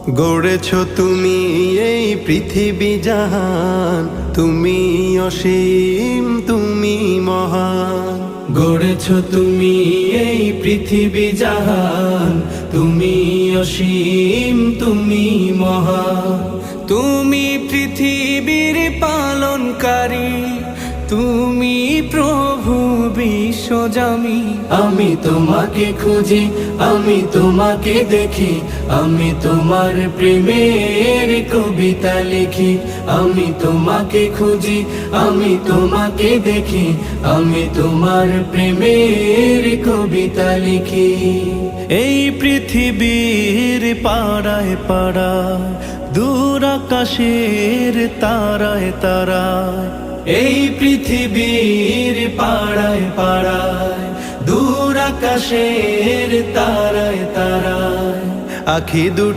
গড়েছ তুমি এই পৃথিবী জাহান, তুমি অসীম তুমি মহান। গড়েছ তুমি এই পৃথিবী জাহান, তুমি অসীম তুমি মহান। তুমি পৃথিবীর পালনকারী, তুমি প্রভু বিশ্বজামি। আমি তোমাকে খুঁজি, আমি তোমাকে দেখি, আমি তোমার প্রেমের কবিতা লিখি। আমি তোমাকে খুঁজি, আমি তোমাকে দেখি, আমি তোমার প্রেমের কবিতা লিখি। এই পৃথিবীর পাড়ায় পাড়ায়, দূর আকাশের তারায় তারায়, এই পৃথিবীর পাড়ায় পাড়ায়, দূর আকাশের তারায় তারায়, আখি দুটো